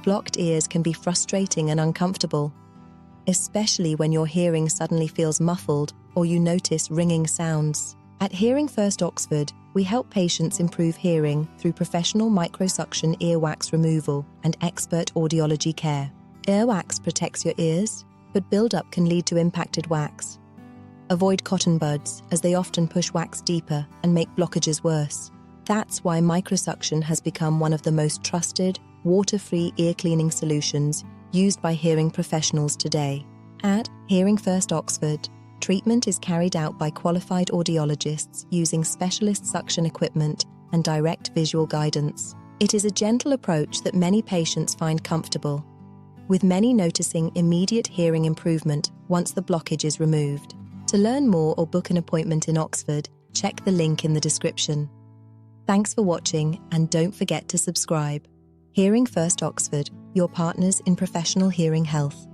Blocked ears can be frustrating and uncomfortable, especially when your hearing suddenly feels muffled or you notice ringing sounds. At Hearing First Oxford, we help patients improve hearing through professional microsuction earwax removal and expert audiology care. Earwax protects your ears, but buildup can lead to impacted wax. Avoid cotton buds, as they often push wax deeper and make blockages worse. That's why microsuction has become one of the most trusted, water-free ear cleaning solutions used by hearing professionals today. At Hearing First Oxford, treatment is carried out by qualified audiologists using specialist suction equipment and direct visual guidance. It is a gentle approach that many patients find comfortable, with many noticing immediate hearing improvement once the blockage is removed. To learn more or book an appointment in Oxford, check the link in the description. Thanks for watching, and don't forget to subscribe. Hearing First Oxford, your partners in professional hearing health.